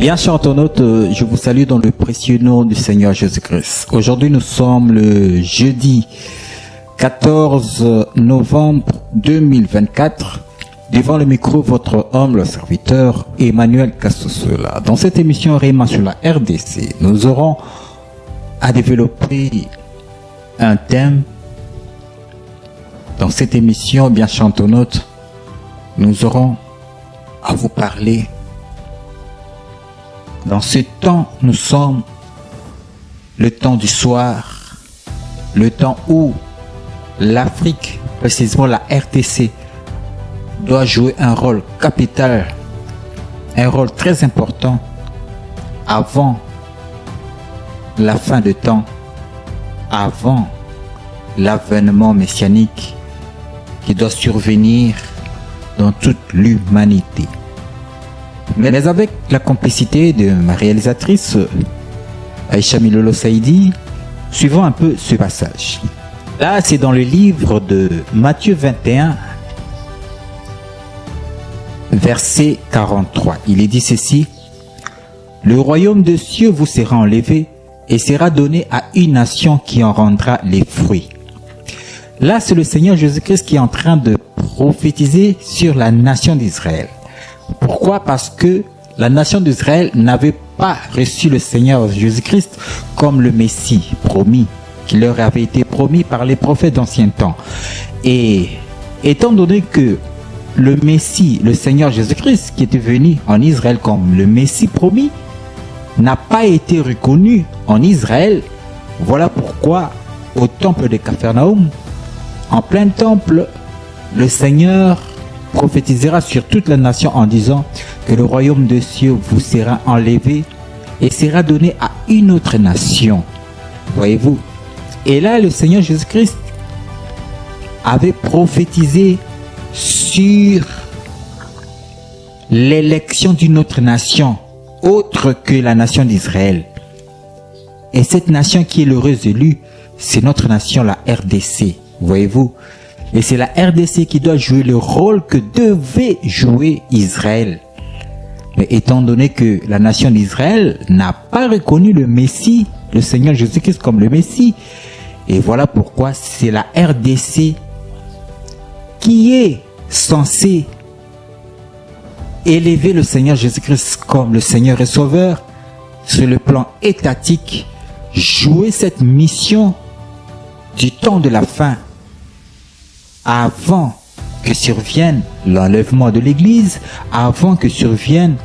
Bien chers internautes, je vous salue dans le précieux nom du Seigneur Jésus-Christ. Aujourd'hui, nous sommes le jeudi 14 novembre 2024. Devant le micro, votre humble serviteur Emmanuel Kassosola. Dans cette émission Réma sur la RDC, nous aurons à développer un thème. Dans cette émission, bien chers internautes, nous aurons à vous parler. Dans ce temps, nous sommes le temps du soir, le temps où l'Afrique, précisément la RDC, doit jouer un rôle capital, un rôle très important avant la fin de temps, avant l'avènement messianique qui doit survenir dans toute l'humanité. Mais avec la complicité de ma réalisatrice Aïcha Milolo Saïdi, suivons un peu ce passage. Là, c'est dans le livre de Matthieu 21, verset 43. Il est dit ceci: le royaume des cieux vous sera enlevé et sera donné à une nation qui en rendra les fruits. Là, c'est le Seigneur Jésus-Christ qui est en train de prophétiser sur la nation d'Israël. Pourquoi? Parce que la nation d'Israël n'avait pas reçu le Seigneur Jésus-Christ comme le Messie promis, qui leur avait été promis par les prophètes d'ancien temps. Et étant donné que le Messie, le Seigneur Jésus-Christ, qui était venu en Israël comme le Messie promis, n'a pas été reconnu en Israël, voilà pourquoi au temple de Capharnaüm, en plein temple, le Seigneur prophétisera sur toute la nation en disant que le royaume des cieux vous sera enlevé et sera donné à une autre nation. Voyez-vous? Et là, le Seigneur Jésus-Christ avait prophétisé sur l'élection d'une autre nation, autre que la nation d'Israël. Et cette nation qui est l'heureuse élue, c'est notre nation, la RDC. Voyez-vous? Et c'est la RDC qui doit jouer le rôle que devait jouer Israël. Mais étant donné que la nation d'Israël n'a pas reconnu le Messie, le Seigneur Jésus-Christ comme le Messie, et voilà pourquoi c'est la RDC qui est censée élever le Seigneur Jésus-Christ comme le Seigneur et Sauveur sur le plan étatique, jouer cette mission du temps de la fin avant que survienne l'enlèvement de l'Église, avant que survienne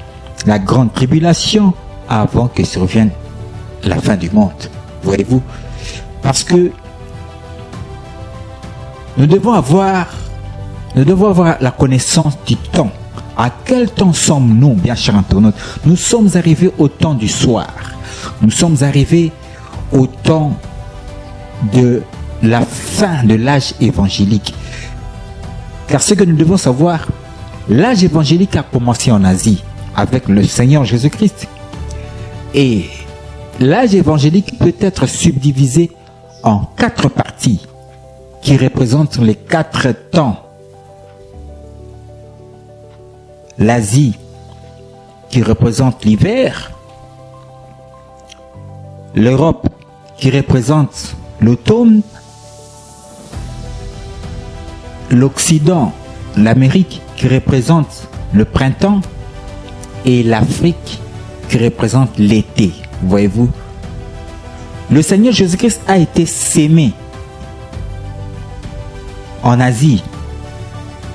la grande tribulation, avant que survienne la fin du monde. Voyez-vous? Parce que nous devons avoir la connaissance du temps. À quel temps sommes-nous, bien chers internautes? Nous sommes arrivés au temps du soir. Nous sommes arrivés au temps de la fin de l'âge évangélique. Car ce que nous devons savoir, l'âge évangélique a commencé en Asie avec le Seigneur Jésus-Christ. Et l'âge évangélique peut être subdivisé en 4 parties qui représentent les 4 temps. L'Asie qui représente l'hiver, l'Europe qui représente l'automne, l'Occident, l'Amérique qui représente le printemps et l'Afrique qui représente l'été. Voyez-vous? Le Seigneur Jésus-Christ a été sémé en Asie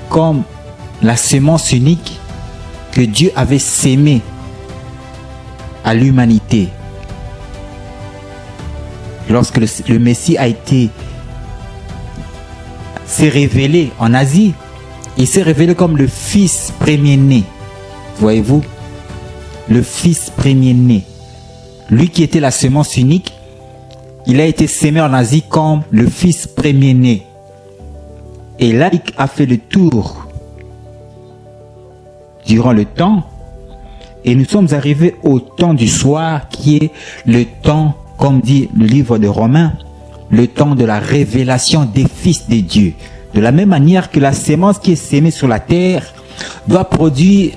comme la semence unique que Dieu avait sémée à l'humanité. Lorsque le Messie s'est révélé en Asie, il s'est révélé comme le fils premier-né. Voyez-vous? Le fils premier-né. Lui qui était la semence unique, il a été sémé en Asie comme le fils premier-né. Et là, il a fait le tour durant le temps. Et nous sommes arrivés au temps du soir qui est le temps, comme dit le livre de Romains, le temps de la révélation des fils de Dieu. De la même manière que la sémence qui est sémée sur la terre doit produire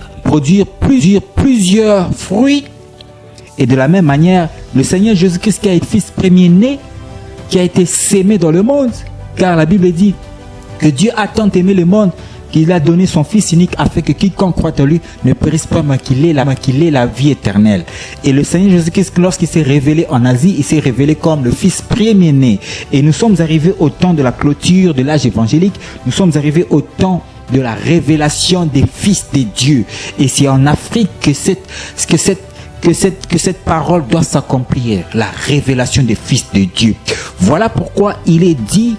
plusieurs fruits Et de la même manière, le Seigneur Jésus-Christ qui a été fils premier-né, qui a été sémé dans le monde, car la Bible dit que Dieu a tant aimé le monde qu'il a donné son Fils unique afin que quiconque croit en lui ne périsse pas, mais qu'il ait la vie éternelle. Et le Seigneur Jésus-Christ, lorsqu'il s'est révélé en Asie, il s'est révélé comme le Fils premier-né. Et nous sommes arrivés au temps de la clôture de l'âge évangélique. Nous sommes arrivés au temps de la révélation des fils de Dieu. Et c'est en Afrique que cette parole doit s'accomplir, la révélation des fils de Dieu. Voilà pourquoi il est dit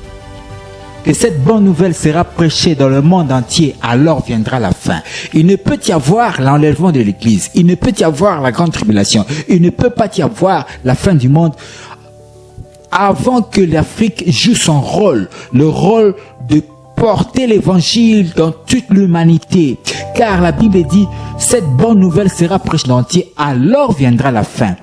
que cette bonne nouvelle sera prêchée dans le monde entier, alors viendra la fin. Il ne peut y avoir l'enlèvement de l'Église, il ne peut y avoir la grande tribulation, il ne peut pas y avoir la fin du monde avant que l'Afrique joue son rôle, le rôle de porter l'évangile dans toute l'humanité. Car la Bible dit, cette bonne nouvelle sera prêchée dans l'entier, alors viendra la fin.